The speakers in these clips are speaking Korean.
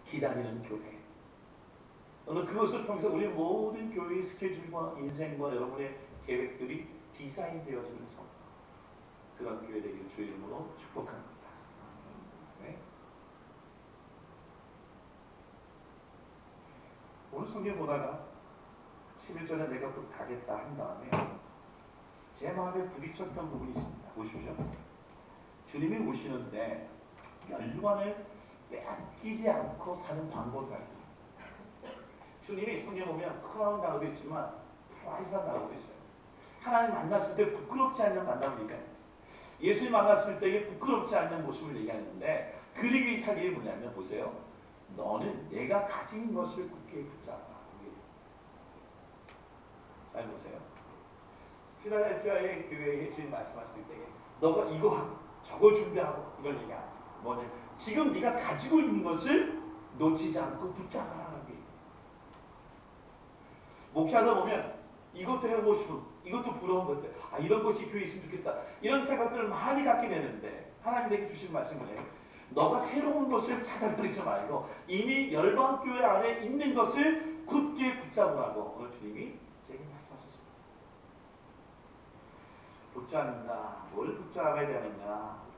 기다리는 교회. 오늘 그것을 통해서 우리 모든 교회의 스케줄과 인생과 여러분의 계획들이 디자인되어지는 성, 그런 교회 되기를 주의 이름으로 축복합니다. 네. 오늘 성경 보다가 11절에 내가 곧 가겠다 한 다음에 제 마음에 부딪혔던 부분이 있습니다. 보십시오. 주님이 오시는데 연관을 빼앗기지 않고 사는 방법을 알려줍니다. 주님이 성경에 보면 크라운 단어도 있지만 프라이즈한 단어도 있어요. 하나님 만났을 때 부끄럽지 않는 만남을 얘기합니다. 예수님 만났을 때에 부끄럽지 않는 모습을 얘기하는데 그리기 사기에 뭐냐면 보세요. 너는 내가 가진 것을 굳게 붙잡아. 잘 보세요. 필라델피아의 교회에 주님 말씀하실 때 너가 이거 저거 준비하고 이걸 얘기하지. 뭐냐? 지금 네가 가지고 있는 것을 놓치지 않고 붙잡아라는 게. 목회하다 보면 이것도 해보고 싶은, 이것도 부러운 것들, 아 이런 것이 교회에 있으면 좋겠다. 이런 생각들을 많이 갖게 되는데 하나님 내게 주신 말씀은 뭐예요? 너가 새로운 것을 찾아다니지 말고 이미 열방교회 안에 있는 것을 굳게 붙잡으라고 오늘 주님이 제게 말씀하셨습니다. 붙잡는다. 뭘 붙잡아야 되느냐.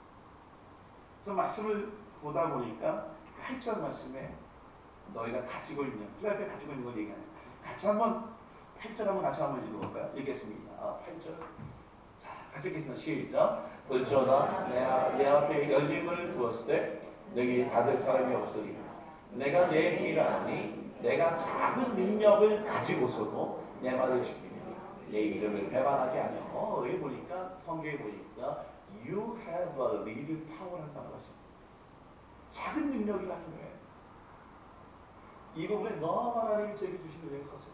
그래서 말씀을 보다 보니까 8절 말씀에 너희가 가지고 있는, 필라델피아 가지고 있는 걸 얘기하는, 같이 한번 8절 한번 같이 한번 읽어볼까요? 읽겠습니다. 8절. 자, 같이 읽겠습니다. 시작. 어쩌다 내 앞에 열린 문을 두었을 때 너희 닫을 사람이 없으리. 내가 내 행위를 아니 내가 작은 능력을 가지고서도 내 말을 지키니 내 이름을 배반하지 않으며. 여기 보니까 성경에 보니까 You have a little power라는 단어가 있습니다. 작은 능력이라는 거예요. 이 부분에 너무 하나님이 제게 주신 은혜가 컸어요.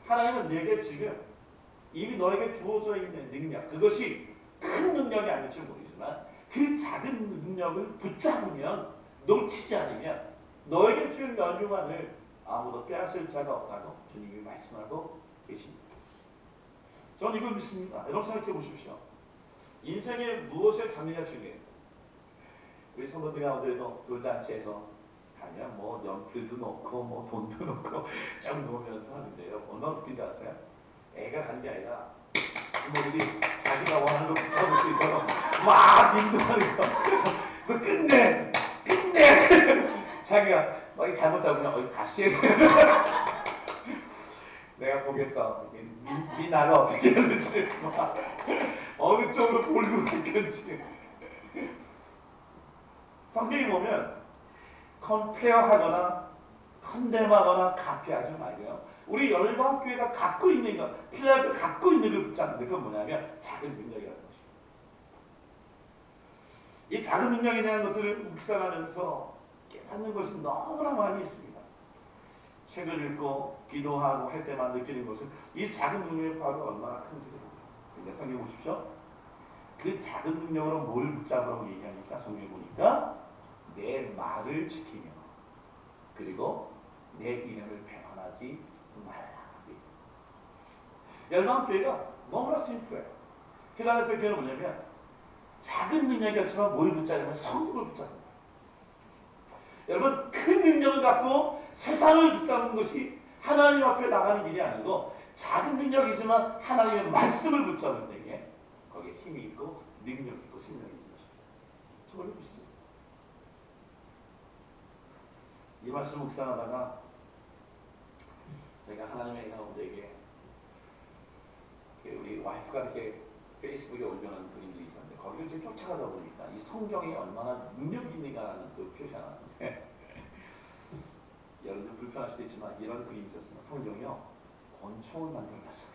하나님은 내게 지금 이미 너에게 주어져 있는 능력, 그것이 큰 능력이 아닐지 모르지만 그 작은 능력을 붙잡으면, 놓치지 않으면 너에게 준 연유만을 아무도 빼앗을 자가 없다고 주님이 말씀하고 계십니다. 저는 이걸 믿습니다. 여러분 생각해 보십시오. 인생에 무엇을 잡느냐 중요해요. 우리 성도들 가운데도 돌잔치에서 가면 뭐 연필도 넣고 뭐 돈도 넣고 쫙 놓으면서 하는데요. 얼마나 웃긴지 아세요? 애가 가는 게 아니라 부모들이 자기가 원하는 걸 붙잡을 수 있도록 막 인도하는 거. 그래서 끝내! 자기가 막 잘못 잡으면 다시 해. 내가 보겠어. 미나가 어떻게 하는지, 어느 쪽으로 몰고 갈 건지. 성경에 보면 컴페어하거나 컨뎀하거나 카피하지 말고요. 우리 열방교회가 갖고 있는 것, 필라델피아 갖고 있는 걸 붙잡는데 그건 뭐냐면 작은 능력이라는 것입니다. 이 작은 능력에 대한 것들을 묵상하면서 깨닫는 것이 너무나 많이 있습니다. 책을 읽고 기도하고 할 때만 느끼는 것은 이 작은 능력의 파워가 얼마나 큰지. 근데 성경 보십시오. 그 작은 능력으로 뭘 붙잡으라고 얘기하니까 성경에 보니까 내 말을 지키며 그리고 내 이름을 배반하지 말라. 열방교회가 너무나 심플해요. 필라델피아 교회는 뭐냐면 작은 능력이었지만 뭘 붙잡으면 성령을 붙잡는 거예요. 여러분, 큰 능력을 갖고 세상을 붙잡는 것이 하나님 앞에 나가는 길이 아니고 작은 능력이지만 하나님의 말씀을 붙잡는 데에 거기에 힘이 있고 능력이 있고 생명이 있는 것입니다. 저걸 믿습니다. 이 말씀 묵상하다가 제가 하나님의 가운데에게 우리 와이프가 이렇게 페이스북에 올려놓은 그림들이 있었는데 거기를 이제 쫓아가다 보니까 이 성경이 얼마나 능력이 있는가라는 그 표시하는데 여러분들 불편할 수도 있지만 이런 그림이 있었습니다. 성경이요, 권총을 만들어놨어.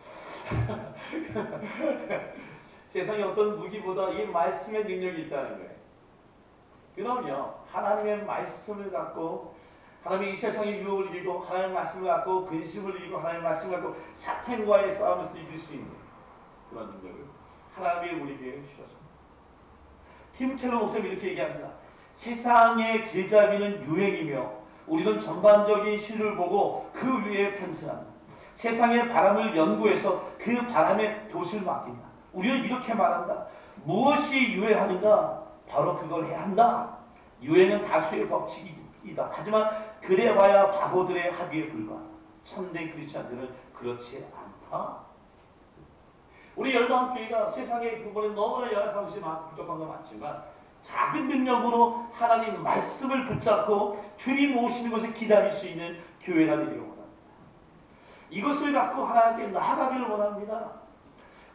세상에 어떤 무기보다 이 말씀의 능력이 있다는 거예요. 그럼요, 하나님의 말씀을 갖고 하나님이 이 세상의 유혹을 이기고 하나님의 말씀을 갖고 근심을 이기고 하나님의 말씀을 갖고 사탄과의 싸움에서 이길 수 있는 그런 능력을 하나님이 우리에게 주셨습니다. 팀 켈러 목사님이 이렇게 얘기합니다. 세상의 길잡이는 유행이며 우리는 전반적인 실을 보고 그 위에 편승합니다. 세상의 바람을 연구해서 그 바람의 돛을 맡긴다. 우리는 이렇게 말한다. 무엇이 유행하는가? 바로 그걸 해야 한다. 유행은 다수의 법칙이지 이다. 하지만 그래봐야 바보들의 합의에 불과. 참된 크리스찬들은 그렇지 않다. 우리 열방교회가 세상의 부분에 너무나 열악한 것이 많고 부족한 건 많지만 작은 능력으로 하나님 말씀을 붙잡고 주님 오시는 것을 기다릴 수 있는 교회가 되기를 원합니다. 이것을 갖고 하나님께 나아가기를 원합니다.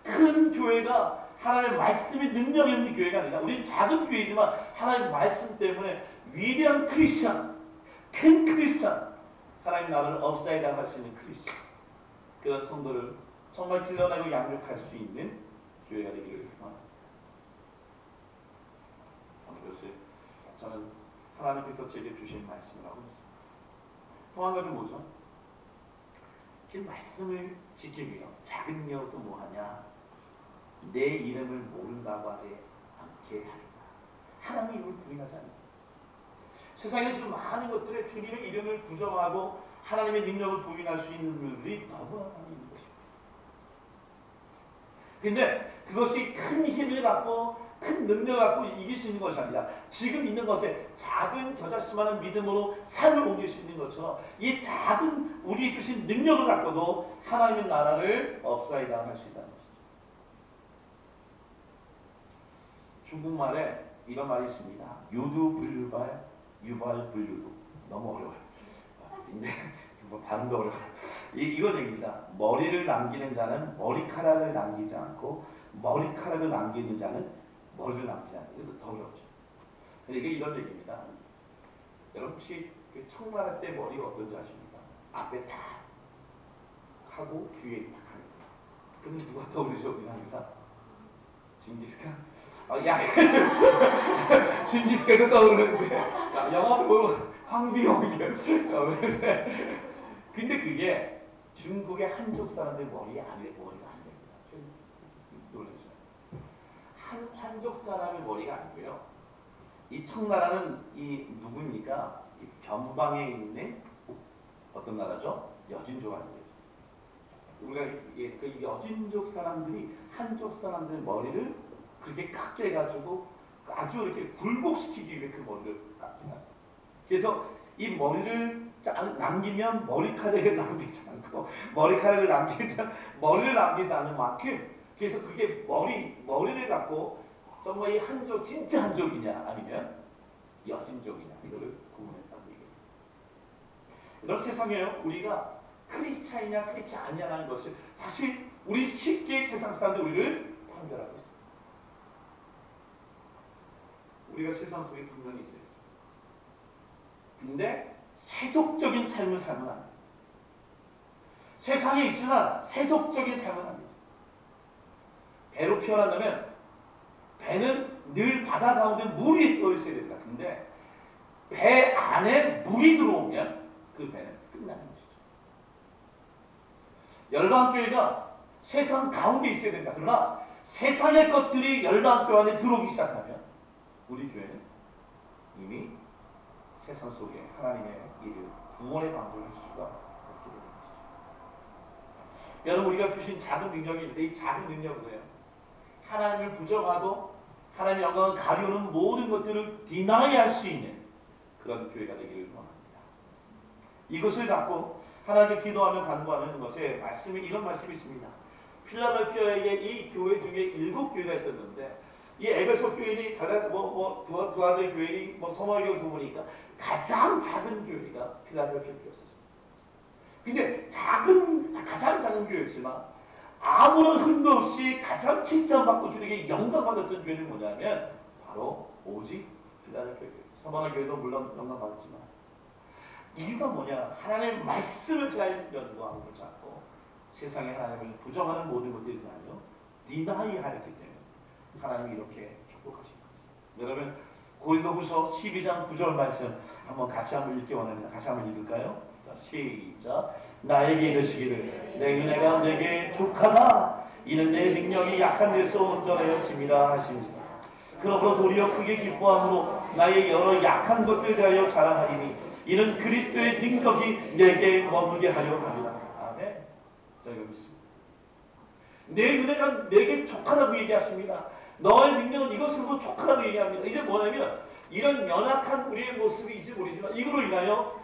큰 교회가 하나님의 말씀의 능력이 있는 교회가 아니라 우리는 작은 교회지만 하나님의 말씀 때문에 위대한 크리스찬, 큰 크리스찬, 하나님 나라를 업사이드 할 수 있는 크리스찬, 그런 성도를 정말 길러내고 양육할 수 있는 교회가 되기를 원합니다. 이것을 저는 하나님께서 제게 주신 말씀이라고 했습니다. 또 한 가지 뭐죠? 그 말씀을 지키기 위해 작은 능력도 뭐하냐? 내 이름을 모른다고 하지 않게 하리라. 하나님의 이름을 부인하지 않는다. 세상에 지금 많은 것들에 주님의 이름을 부정하고 하나님의 능력을 부인할 수 있는 일들이 너무나 많이 있는 것입니다. 근데 그것이 큰 힘을 갖고 큰 능력을 갖고 이길 수 있는 것이 아니라 지금 있는 것에 작은 겨자씨만한 믿음으로 산을 옮길 수 있는 것처럼 이 작은 우리 주신 능력을 갖고도 하나님의 나라를 업사이드 할 수 있다는 것이죠. 중국말에 이런 말이 있습니다. 유두 불유발, 유발 불유두. 너무 어려워요. 근데 발음도 어려워요. 이거 됩니다. 머리를 남기는 자는 머리카락을 남기지 않고 머리카락을 남기는 자는 머리를 남기지 않아요. 이것도 더 어렵죠. 근데 이게 이런 얘기입니다. 여러분 혹시 그 청나라 때 머리가 어떤지 아십니까? 앞에 딱 하고 뒤에 딱 하는 거예요. 그럼 누가 떠오르죠? 우리는 항상 징기스칸? 징기스칸도 떠오르는데 영화도 황비용이에요. 근데 그게 중국의 한족 사람들 머리가 안 됩니다. 좀 놀랐어요. 한족 사람의 머리가 아니고요. 이 청나라는 이 누구입니까? 이 변방에 있는 어떤 나라죠? 여진족이라는 거죠. 우리가 그 여진족 사람들이 한족 사람들의 머리를 그렇게 깎게 해가지고 아주 이렇게 굴복시키기 위해 그 머리를 깎게 해요. 그래서 이 머리를 남기면 머리카락을 남기지 않고 머리카락을 남기면 머리를 남기지 않는 만큼 그래서 그게 머리를 갖고 정말 이 한족 진짜 한족이냐 아니면 여진족이냐 이거를 구분했다고 얘기해요. 이런 세상에 우리가 크리스찬이냐 크리스찬 아니냐라는 것을 사실 우리 쉽게 세상 사람들 우리를 판별하고 있습니다. 우리가 세상 속에 분명히 있어요. 근데 세속적인 삶을 살면 안 돼요. 세상에 있지만 세속적인 삶은 안 돼요. 배로 피어난다면 배는 늘 바다 가운데 물이 떠 있어야 된다. 근데 배 안에 물이 들어오면 그 배는 끝나는 것이죠. 열방교회가 세상 가운데 있어야 된다. 그러나 세상의 것들이 열방교회 안에 들어오기 시작하면 우리 교회는 이미 세상 속에 하나님의 일을 구원의 방법을 할 수가 없게 되는 것이죠. 여러분 우리가 주신 작은 능력이 있는데 이 작은 능력은 뭐예요? 하나님을 부정하고 하나님의 영광을 가리우는 모든 것들을 디나이할 수 있는 그런 교회가 되기를 원합니다. 이것을 갖고 하나님께 기도하며 간구하는 것에 말씀이 이런 말씀이 있습니다. 필라델피아에게 이 교회 중에 7교회가 있었는데 이 에베소 교회니 두아들 교회니 서머리 교회 보니까 가장 작은 교회가 필라델피아 교회였습니다. 근데 가장 작은 교회였지만 아무런 흠도 없이 가장 칭찬받고 주님에게 영광받았던 교회는 뭐냐면 바로 오직 필라델피아 교회. 서머리 교회도 물론 영광받았지만 이유가 뭐냐? 하나님의 말씀을 잘 연구하고 붙잡고 세상에 하나님을 부정하는 모든 것들이 아니요 디나이 하였기 때문에 하나님이 이렇게 축복하신 거예요. 여러분 고린도후서 12장 9절 말씀 같이 한번 읽기 원합니다. 같이 한번 읽을까요? 자, 시작. 나에게 이르시기를 내 은혜가 내게 족하다. 이는 내 능력이 약한 데서 온전하여 짐이라 하시니라. 그러므로 도리어 크게 기뻐함으로 나의 여러 약한 것들에 대하여 자랑하리니 이는 그리스도의 능력이 내게 머물게 하려 함이라. 아멘. 자, 이거 믿습니다. 내 은혜가 내게 족하다고 얘기하십니다. 너의 능력은 이것으로 족하다고 얘기합니다. 이제 뭐냐면 이런 연약한 우리의 모습이지 모르지만 이거로 인하여